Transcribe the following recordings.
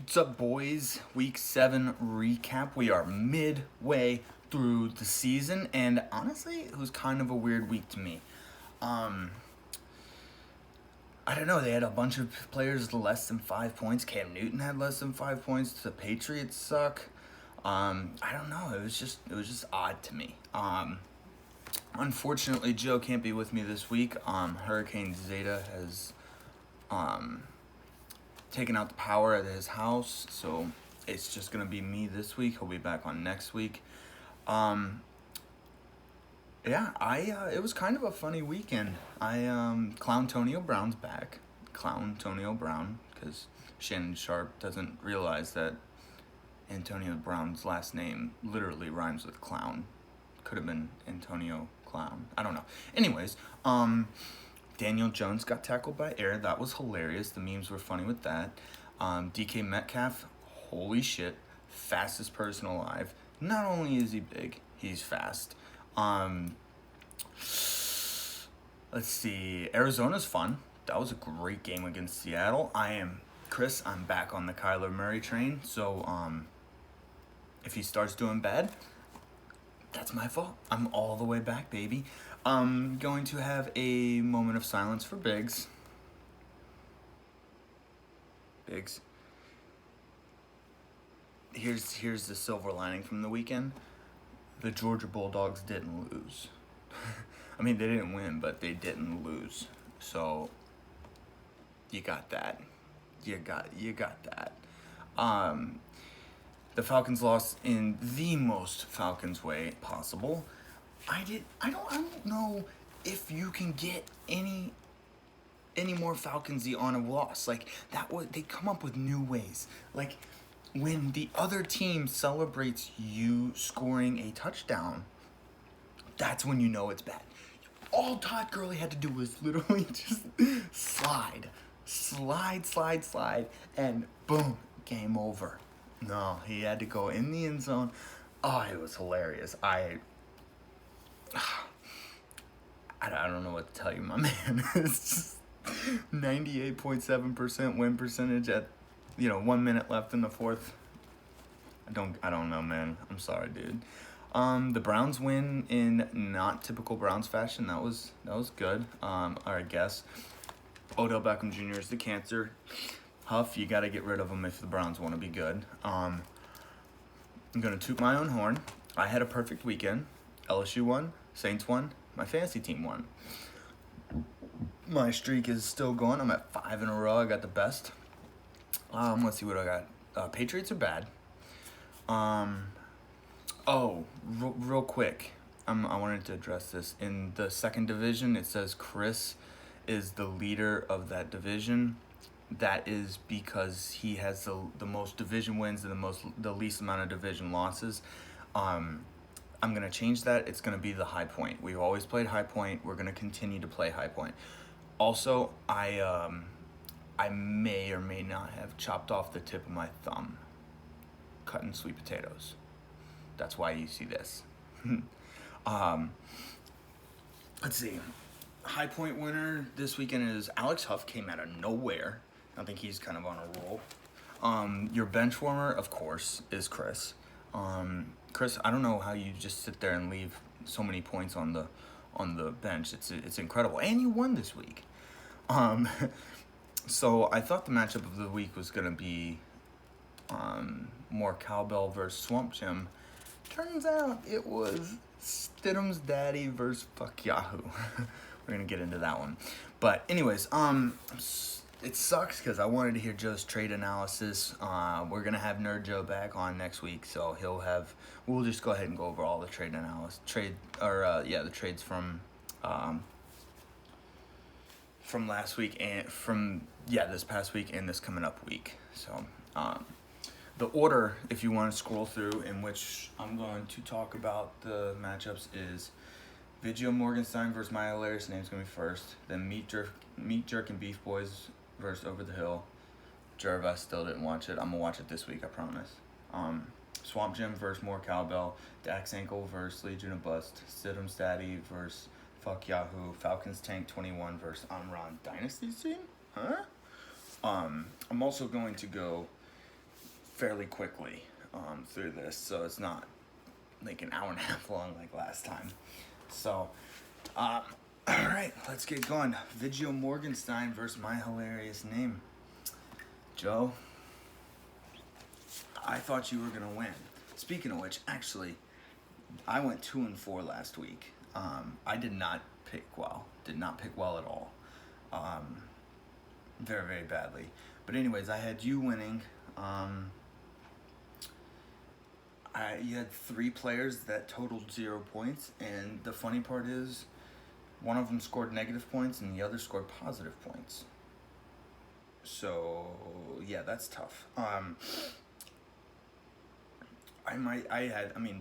What's up, boys? Week 7 recap. We are midway through the season, and honestly, it was kind of a weird week to me. I don't know. They had a bunch of players less than 5 points. Cam Newton had less than 5 points. The Patriots suck. I don't know. It was just odd to me. Unfortunately, Joe can't be with me this week. Hurricane Zeta has taken out the power at his house, so it's just gonna be me this week. He'll be back on next week. It was kind of a funny weekend. Clown Tonio Brown's back. Clown Tonio Brown, because Shannon Sharp doesn't realize that Antonio Brown's last name literally rhymes with clown. Could have been Antonio Clown. I don't know. Anyways, Daniel Jones got tackled by air. That was hilarious. The memes were funny with that. DK Metcalf, holy shit, fastest person alive. Not only is he big, he's fast. Let's see. Arizona's fun. That was a great game against Seattle. I'm back on the Kyler Murray train. So, if he starts doing bad, that's my fault. I'm all the way back, baby. I'm going to have a moment of silence for Biggs. Biggs. Here's the silver lining from the weekend. The Georgia Bulldogs didn't lose. I mean, they didn't win, but they didn't lose. So you got that. You got that. The Falcons lost in the most Falcons way possible. I don't know if you can get any more Falconsy on a loss. Like they come up with new ways. Like when the other team celebrates you scoring a touchdown, that's when you know it's bad. All Todd Gurley had to do was literally just slide, and boom, game over. No, he had to go in the end zone. Oh, it was hilarious. I don't know what to tell you, my man. It's just 98.7% win percentage at 1 minute left in the fourth. I don't know, man. I'm sorry, dude. The Browns win in not typical Browns fashion. That was good. I guess. Odell Beckham Jr. is the cancer. Huff, you got to get rid of him if the Browns want to be good. I'm going to toot my own horn. I had a perfect weekend. LSU won. Saints won. My fantasy team won. My streak is still going. I'm at 5 in a row. I got the best. Let's see what I got. Patriots are bad. Real quick. I wanted to address this. In the second division, it says Chris is the leader of that division. That is because he has the most division wins and the least amount of division losses. I'm going to change that. It's going to be the High Point. We've always played High Point. We're going to continue to play High Point. Also, I may or may not have chopped off the tip of my thumb cutting sweet potatoes. That's why you see this. Let's see. High Point winner this weekend is Alex Huff. Came out of nowhere. I think he's kind of on a roll. Your bench warmer, of course, is Chris. Chris, I don't know how you just sit there and leave so many points on the bench. It's incredible, and you won this week. So I thought the matchup of the week was gonna be more Cowbell versus Swamp Jim. Turns out it was Stidham's daddy versus Fuck Yahoo. We're gonna get into that one, but anyways, it sucks because I wanted to hear Joe's trade analysis. We're gonna have Nerd Joe back on next week, so we'll just go ahead and go over all the the trades from last week and this past week and this coming up week. So the order, if you want to scroll through, in which I'm going to talk about the matchups, is Vigio Morgenstein versus My Hilarious Name's gonna be first. Then Meat Jerk and Beef Boys versus Over the Hill. Jerv, still didn't watch it. I'm gonna watch it this week, I promise. Swamp Jim versus More Cowbell. Dax Ankle versus Legion of Bust. Stidham's Daddy versus Fuck Yahoo. Falcons Tank 21 versus Amron Dynasty Team? Huh? I'm also going to go fairly quickly through this, so it's not like an hour and a half long like last time. So, all right, let's get going. Vigio Morgenstein versus my hilarious name. Joe, I thought you were gonna win. Speaking of which, actually, I went 2-4 last week. I did not pick well. Did not pick well at all. Very, very badly. But anyways, I had you winning. You had 3 players that totaled 0 points, and the funny part is, one of them scored negative points and the other scored positive points. So yeah, that's tough.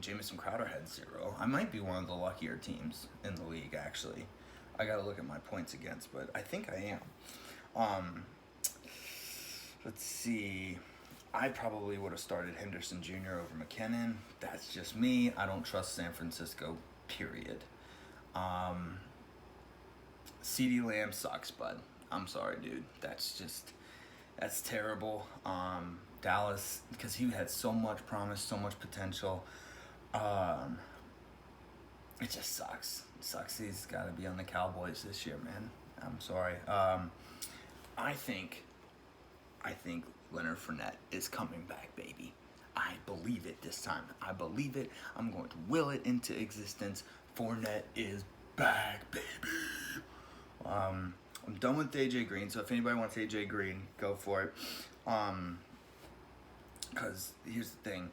Jamison Crowder had 0. I might be one of the luckier teams in the league, actually. I gotta look at my points against, but I think I am. Let's see. I probably would have started Henderson Jr. over McKinnon. That's just me. I don't trust San Francisco, period. CeeDee Lamb sucks, bud. I'm sorry, dude. That's terrible. Dallas, because he had so much promise, so much potential. It just sucks. It sucks he's got to be on the Cowboys this year, man. I'm sorry. I think Leonard Fournette is coming back, baby. I believe it this time. I believe it. I'm going to will it into existence. Fournette is back, baby. I'm done with AJ Green, so if anybody wants AJ Green, go for it. Because here's the thing.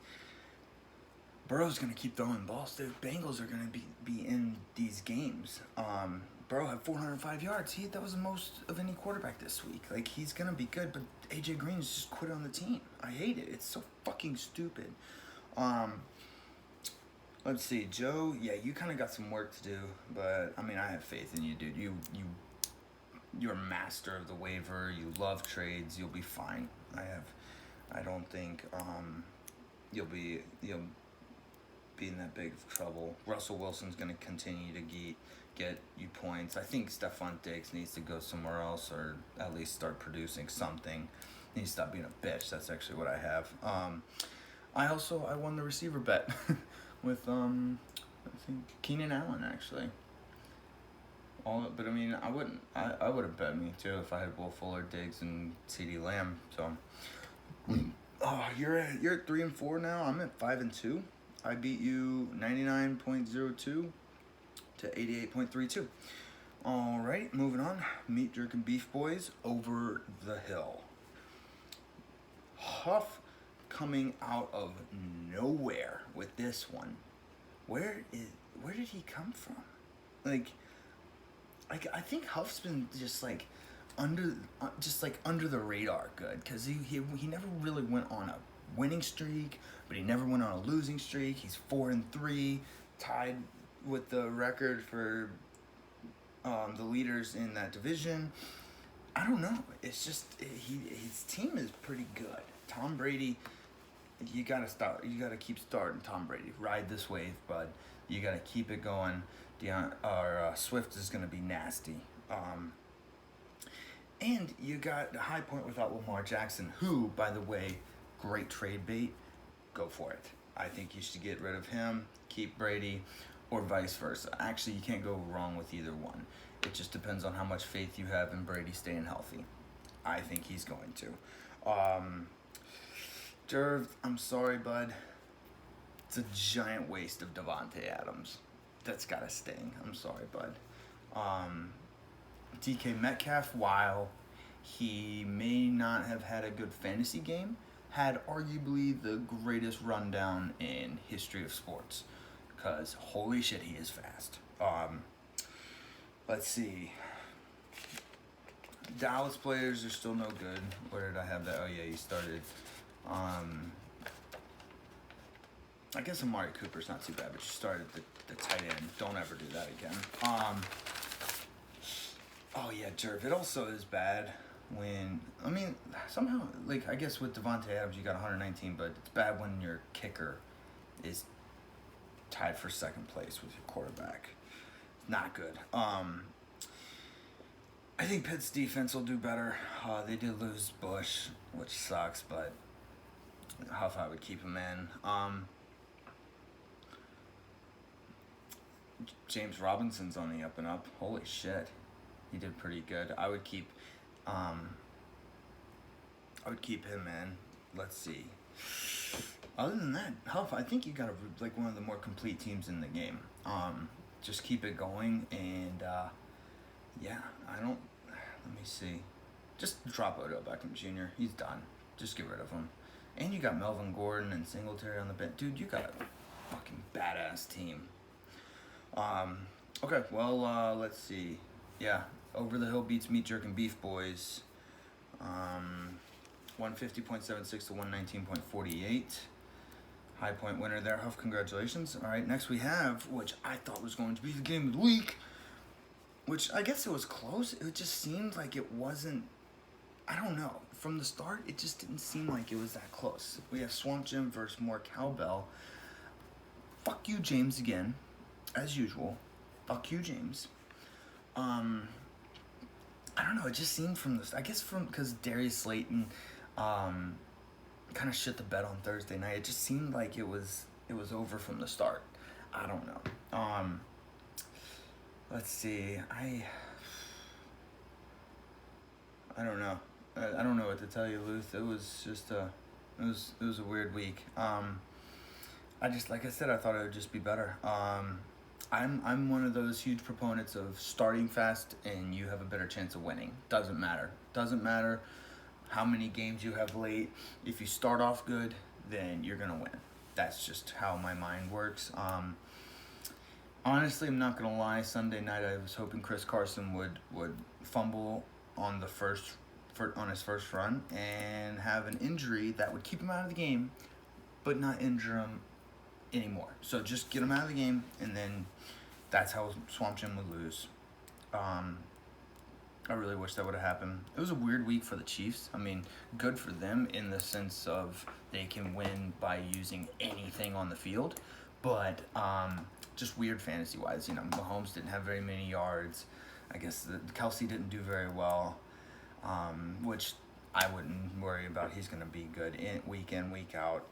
Burrow's going to keep throwing balls. The Bengals are going to be in these games. Burrow had 405 yards. That was the most of any quarterback this week. Like, he's going to be good, but AJ Green's just quit on the team. I hate it. It's so fucking stupid. Let's see. Joe, yeah, you kind of got some work to do, but, I have faith in you, dude. You're a master of the waiver. You love trades. You'll be fine. I don't think you'll be in that big of trouble. Russell Wilson's going to continue to get you points. I think Stephon Diggs needs to go somewhere else, or at least start producing something. He needs to stop being a bitch. That's actually what I have. I won the receiver bet with I think Keenan Allen, actually. But I wouldn't. I would have bet me too if I had Will Fuller, Diggs, and CeeDee Lamb. So, you're at 3-4 now. I'm at 5-2. I beat you 99.02 to 88.32. All right, moving on. Meat Jerkin Beef Boys over the hill. Huff coming out of nowhere with this one. Where did he come from? I think Huff's been just under the radar good, because he never really went on a winning streak, but he never went on a losing streak. He's 4-3, tied with the record for the leaders in that division. I don't know. It's just his team is pretty good. Tom Brady, you gotta keep starting Tom Brady. Ride this wave, bud. You gotta keep it going. Swift is gonna be nasty. And you got a high point without Lamar Jackson, who, by the way, great trade bait. Go for it. I think you should get rid of him, keep Brady, or vice versa. Actually, you can't go wrong with either one. It just depends on how much faith you have in Brady staying healthy. I think he's going to. Jerv, I'm sorry, bud. It's a giant waste of Devontae Adams. That's gotta sting. I'm sorry, bud. DK Metcalf, while he may not have had a good fantasy game, had arguably the greatest rundown in history of sports. Because holy shit, he is fast. Let's see. Dallas players are still no good. Where did I have that? Oh yeah, he started. I guess Amari Cooper's not too bad, but you started the tight end. Don't ever do that again. Oh yeah, Jerv. It also is bad when, somehow, I guess with Devontae Adams you got 119, but it's bad when your kicker is tied for second place with your quarterback. Not good. I think Pitt's defense will do better. They did lose Bush, which sucks, but Huff, I would keep him in. James Robinson's on the up and up. Holy shit, he did pretty good. Um, I would keep him in. Let's see. Other than that, Huff, I think you got like one of the more complete teams in the game. Just keep it going, and yeah, I don't. Let me see. Just drop Odell Beckham Jr. He's done. Just get rid of him. And you got Melvin Gordon and Singletary on the bench. Dude, you got a fucking badass team. Okay, well, let's see. Yeah, Over the Hill beats Meat Jerk and Beef Boys. 150.76 to 119.48. High point winner there, Huff. Congratulations. All right, next we have, which I thought was going to be the game of the week, which I guess it was close. It just seemed like it wasn't. I don't know. From the start, it just didn't seem like it was that close. We have Swamp Jim versus more Cowbell. Fuck you, James, again, as usual. Fuck you, James. I don't know. It just seemed from this. I guess because Darius Slayton, kind of shit the bed on Thursday night. It just seemed like it was over from the start. I don't know. Let's see. I don't know. I don't know what to tell you, Luth. It was just it was a weird week. I just, like I said, I thought it would just be better. I'm one of those huge proponents of starting fast and you have a better chance of winning. Doesn't matter how many games you have late. If you start off good, then you're gonna win. That's just how my mind works. Honestly, I'm not gonna lie. Sunday night, I was hoping Chris Carson would fumble on his first run and have an injury that would keep him out of the game, but not injure him anymore. So just get him out of the game, and then that's how Swamp Jim would lose. I really wish that would have happened. It was a weird week for the Chiefs. I mean, good for them in the sense of they can win by using anything on the field, but just weird fantasy-wise. Mahomes didn't have very many yards. I guess Kelsey didn't do very well, which I wouldn't worry about. He's going to be good week in, week out.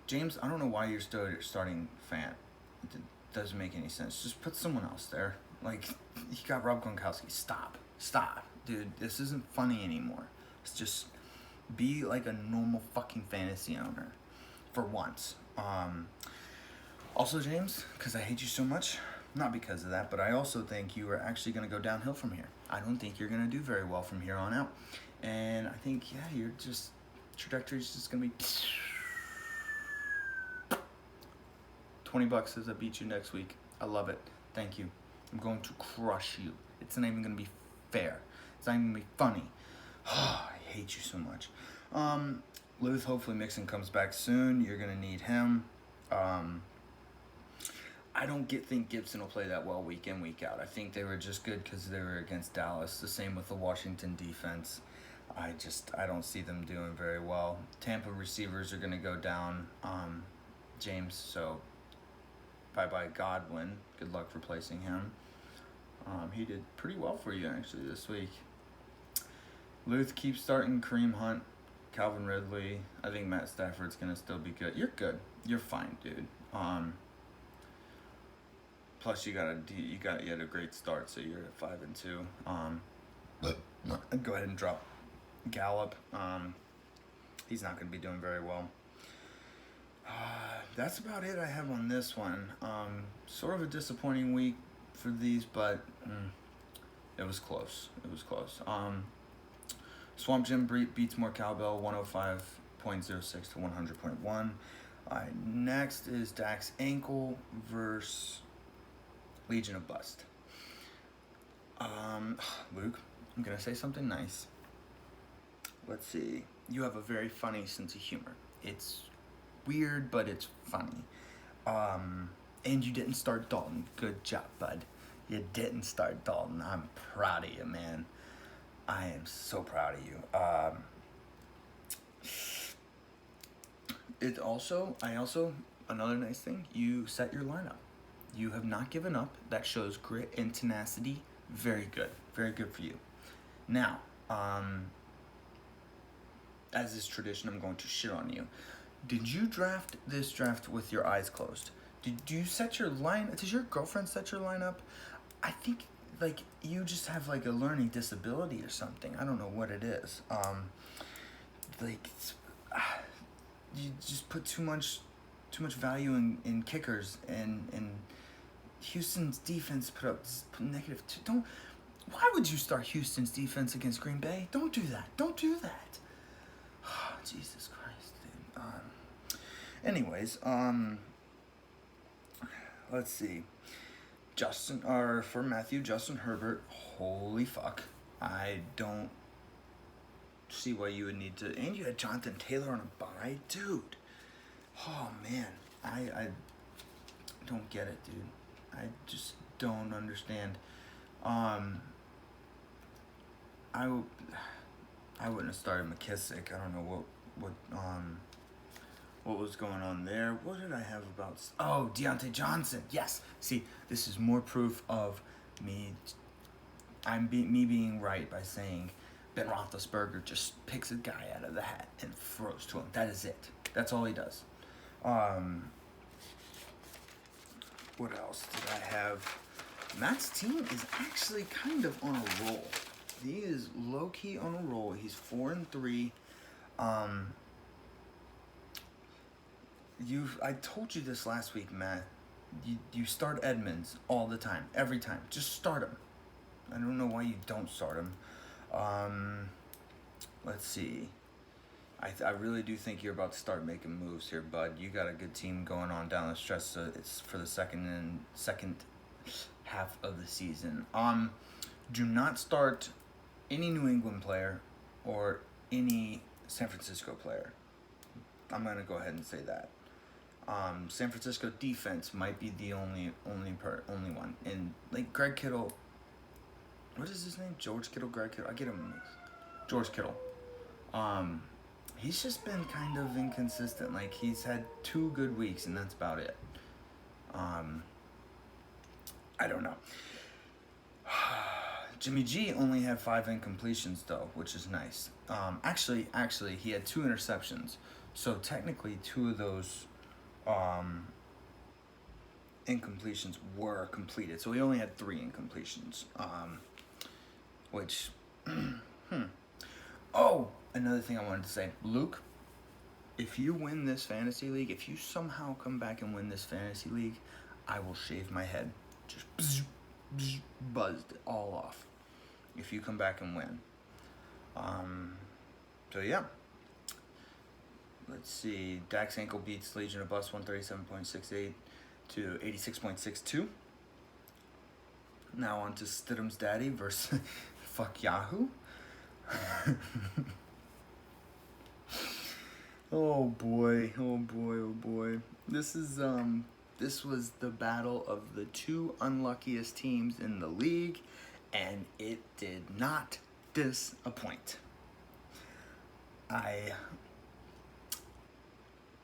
James, I don't know why you're still starting Fant. It doesn't make any sense. Just put someone else there. Like, you got Rob Gronkowski. Stop, dude. This isn't funny anymore. It's just be like a normal fucking fantasy owner for once. Also, James, because I hate you so much, not because of that, but I also think you are actually going to go downhill from here. I don't think you're going to do very well from here on out. And I think, you're just, trajectory's just going to be $20 says I beat you next week. I love it. Thank you. I'm going to crush you. It's not even going to be fair. It's not even going to be funny. I hate you so much. Luth, hopefully Mixon comes back soon. You're going to need him. I don't think Gibson will play that well week in, week out. I think they were just good because they were against Dallas. The same with the Washington defense. I don't see them doing very well. Tampa receivers are going to go down, James, so bye-bye Godwin. Good luck replacing him. He did pretty well for you, actually, this week. Luth, keep starting Kareem Hunt, Calvin Ridley. I think Matt Stafford's going to still be good. You're good. You're fine, dude. Plus, you had a great start, so you're at 5-2. I'd go ahead and drop Gallup. He's not going to be doing very well. That's about it I have on this one. Sort of a disappointing week for these, but it was close. Swamp Jim beats more Cowbell, 105.06 to 100.1. All right, next is Dax Ankle versus Legion of Bust. Luke, I'm going to say something nice. Let's see. You have a very funny sense of humor. It's weird, but it's funny. And you didn't start Dalton. Good job, bud. You didn't start Dalton. I'm proud of you, man. I am so proud of you. Another nice thing, you set your lineup. You have not given up. That shows grit and tenacity. Very good. Very good for you. Now, as is tradition, I'm going to shit on you. Did you draft this draft with your eyes closed? Did you set your line? Does your girlfriend set your lineup? I think like you just have like a learning disability or something. I don't know what it is. Like you just put too much value in kickers, and Houston's defense put up -2. Don't. Why would you start Houston's defense against Green Bay? Don't do that. Don't do that. Jesus Christ, dude. Anyways, let's see. For Matthew, Justin Herbert. Holy fuck. I don't see why you would need to. And you had Jonathan Taylor on a bye, dude. Oh man, I don't get it, dude. I just don't understand. I wouldn't have started McKissick. I don't know what was going on there. What did I have about? Oh, Deontay Johnson. Yes. See, this is more proof of me. Me being right by saying Ben Roethlisberger just picks a guy out of the hat and throws to him. That is it. That's all he does. What else did I have? Matt's team is actually kind of on a roll. He is low-key on a roll. He's 4-3. I told you this last week, Matt. You start Edmonds all the time, every time. Just start him. I don't know why you don't start him. Let's see. I really do think you're about to start making moves here, bud. You got a good team going on down the stretch. So it's for the second half of the season. Do not start any New England player or any San Francisco player. I'm gonna go ahead and say that. San Francisco defense might be the only one. And like Greg Kittle, what is his name? George Kittle, Greg Kittle. I get him mixed. George Kittle. He's just been kind of inconsistent. Like he's had 2 good weeks and that's about it. I don't know. Jimmy G only had 5 incompletions though, which is nice. Actually, he had 2 interceptions. So technically 2 of those incompletions were completed. So he only had 3 incompletions. Which, Oh, another thing I wanted to say. Luke, if you win this fantasy league, if you somehow come back and win this fantasy league, I will shave my head. Just buzzed all off. If you come back and win. So yeah. Let's see. Dak's ankle beats Legion of Bus 137.68 to 86.62. Now on to Stidham's daddy versus fuck Yahoo. Oh boy. This was the battle of the 2 unluckiest teams in the league, and it did not disappoint.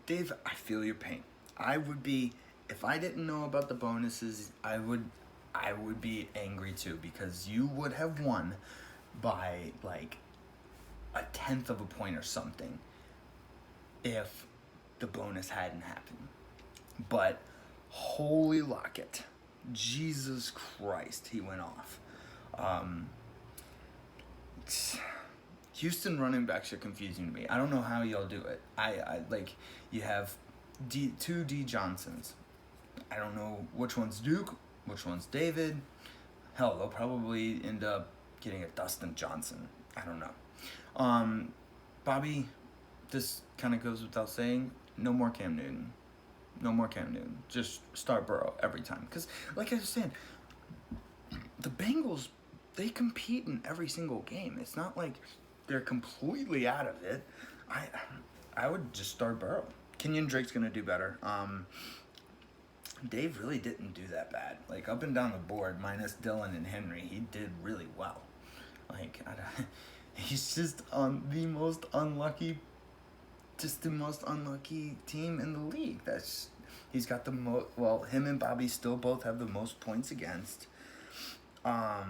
Dave, I feel your pain. I would be, if I didn't know about the bonuses, I would be angry too, because you would have won by like 1/10 of a point or something if the bonus hadn't happened. But holy locket, Jesus Christ, he went off. Houston running backs are confusing to me. I don't know how y'all do it. I like, you have 2 D Johnsons. I don't know which one's Duke, which one's David. Hell, they'll probably end up getting a Dustin Johnson. I don't know. Bobby, this kind of goes without saying, no more Cam Newton. Just start Burrow every time. Because, like I was saying, the Bengals, they compete in every single game. It's not like they're completely out of it. I would just start Burrow. Kenyon Drake's going to do better. Dave really didn't do that bad. Like, up and down the board, minus Dylan and Henry, he did really well. Like, he's just on the most unlucky team in the league. He's got the most. Well, him and Bobby still both have the most points against. Jeez,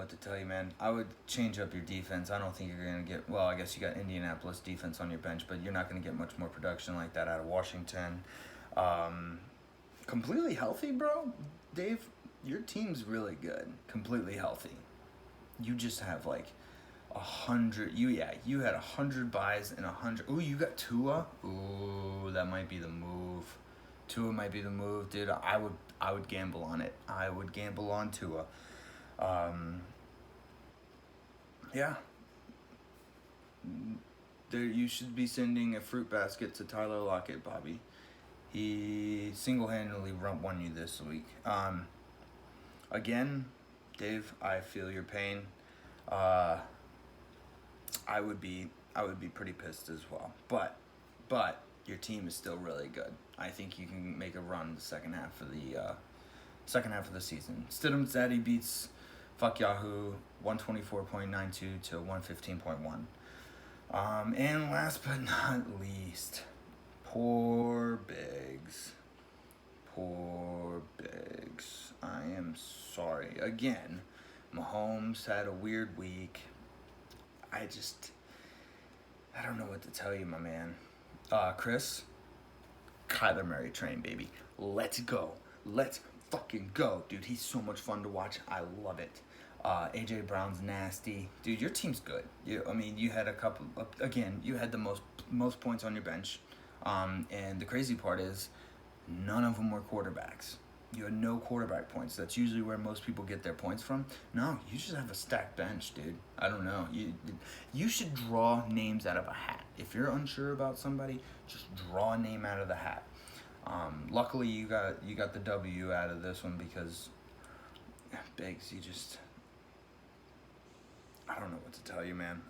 what to tell you, man. I would change up your defense. I don't think you're going to get... Well, I guess you got Indianapolis defense on your bench, but you're not going to get much more production like that out of Washington. Completely healthy, bro? Dave, your team's really good. Completely healthy. You just have, like, 100... You had 100 buys and 100... Ooh, you got Tua? Ooh, that might be the move. Tua might be the move, dude. I would gamble on it. I would gamble on Tua. Yeah. You should be sending a fruit basket to Tyler Lockett, Bobby. He single-handedly won you this week. Again, Dave, I feel your pain. I would be pretty pissed as well. But your team is still really good. I think you can make a run the second half of the season. Stidham's daddy beats Fuck Yahoo 124.92 to 115.1. And last but not least, poor Biggs. I am sorry. Again, Mahomes had a weird week. I don't know what to tell you, my man. Chris, Kyler Murray train, baby. Let's go. Let's fucking go. Dude, he's so much fun to watch. I love it. AJ Brown's nasty. Dude, your team's good. You had a couple... Again, you had the most points on your bench. And the crazy part is, none of them were quarterbacks. You had no quarterback points. That's usually where most people get their points from. No, you just have a stacked bench, dude. I don't know. You should draw names out of a hat. If you're unsure about somebody, just draw a name out of the hat. Luckily, you got the W out of this one because Biggs, I don't know what to tell you, man.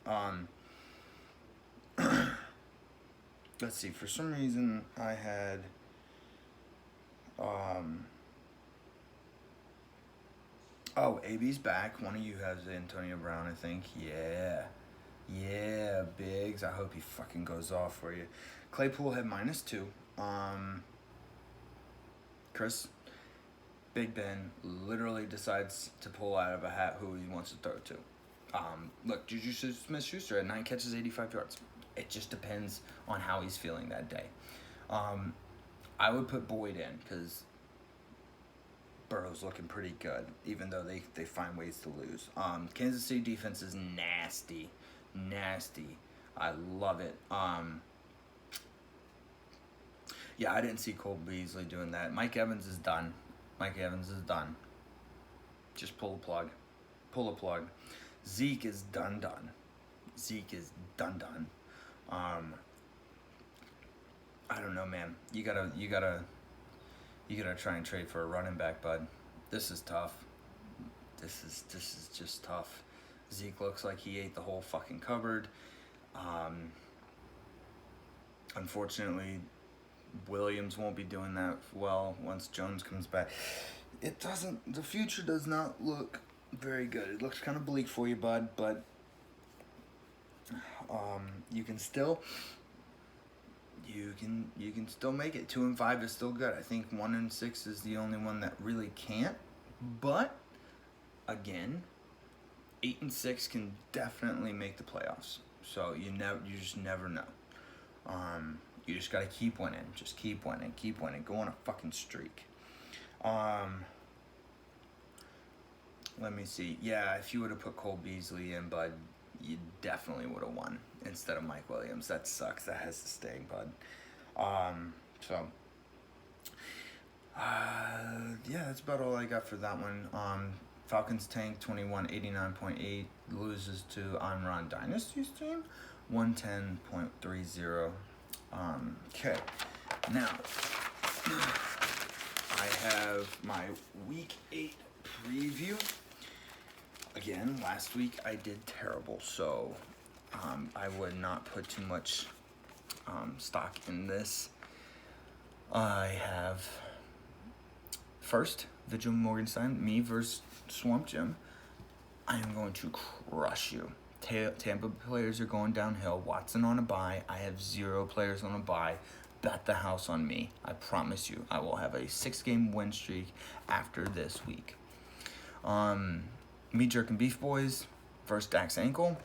Let's see. For some reason, I had AB's back. One of you has Antonio Brown, I think. Yeah, Biggs. I hope he fucking goes off for you. Claypool had -2. Chris, Big Ben literally decides to pull out of a hat who he wants to throw to. Look, Juju Smith-Schuster had 9 catches, 85 yards. It just depends on how he's feeling that day. I would put Boyd in because Burrow's looking pretty good, even though they find ways to lose. Kansas City defense is nasty. I love it. Yeah, I didn't see Cole Beasley doing that. Mike Evans is done. Just pull a plug. Zeke is done. I don't know, man. You gotta try and trade for a running back, bud. This is tough. This is just tough. Zeke looks like he ate the whole fucking cupboard. Unfortunately, Williams won't be doing that well once Jones comes back. The future does not look very good. It looks kind of bleak for you, bud, but you can still make it. 2-5 is still good. I think 1-6 is the only one that really can't. But again, 8-6 can definitely make the playoffs. So you just never know. You just gotta keep winning. Just keep winning. Go on a fucking streak. Let me see. Yeah, if you would have put Cole Beasley in, bud, you definitely would have won instead of Mike Williams. That sucks. That has to stay, bud. Yeah, that's about all I got for that one. Falcons tank 2189.8 loses to Enron Dynasty's team 110.30. Okay, now I have my week 8 preview. Again, last week I did terrible, so I would not put too much stock in this. I have first Vigil Morgenstein, me versus Swamp Jim. I am going to crush you. Tampa players are going downhill. Watson on a bye. I have 0 players on a bye. Bet the house on me. I promise you. I will have a 6-game win streak after this week. Me Jerk and Beef Boys versus Dax Ankle.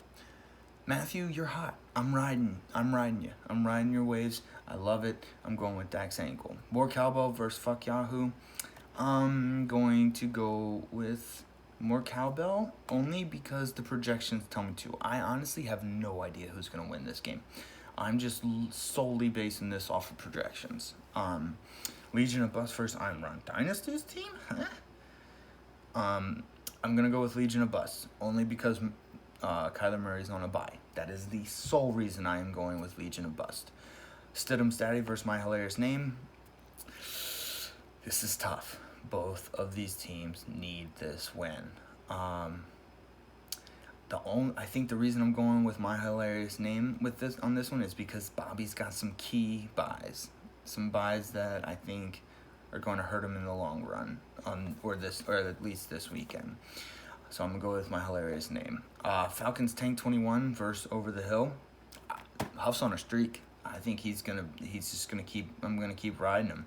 Matthew, you're hot. I'm riding you. I'm riding your waves. I love it. I'm going with Dax Ankle. More Cowbell versus Fuck Yahoo. I'm going to go with more Cowbell only because the projections tell me to. I honestly have no idea who's going to win this game. I'm just solely basing this off of projections. Legion of Bust versus Iron Run Dynasty's team? Huh? I'm going to go with Legion of Bust only because Kyler Murray's on a bye. That is the sole reason I am going with Legion of Bust. Stidham Statty versus My Hilarious Name. This is tough. Both of these teams need this win. I think the reason I'm going with My Hilarious Name with this on this one is because Bobby's got some key buys, some buys that I think are going to hurt him in the long run, or at least this weekend. So I'm gonna go with My Hilarious Name. Falcons Tank 21 versus Over the Hill. Huff's on a streak. I think I'm gonna keep riding him.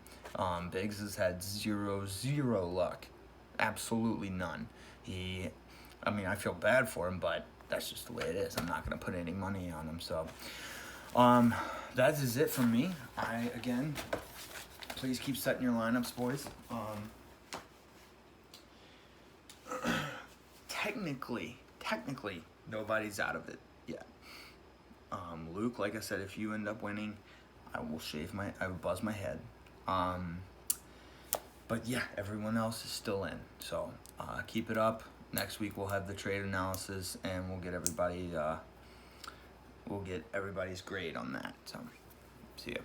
Biggs has had zero luck, absolutely none. I feel bad for him, but that's just the way it is. I'm not gonna put any money on him. So, that is it from me. Again, please keep setting your lineups, boys. Technically, nobody's out of it yet. Luke, like I said, if you end up winning, I will buzz my head. But yeah, everyone else is still in. So keep it up. Next week we'll have the trade analysis, and we'll get everybody's grade on that. So see ya.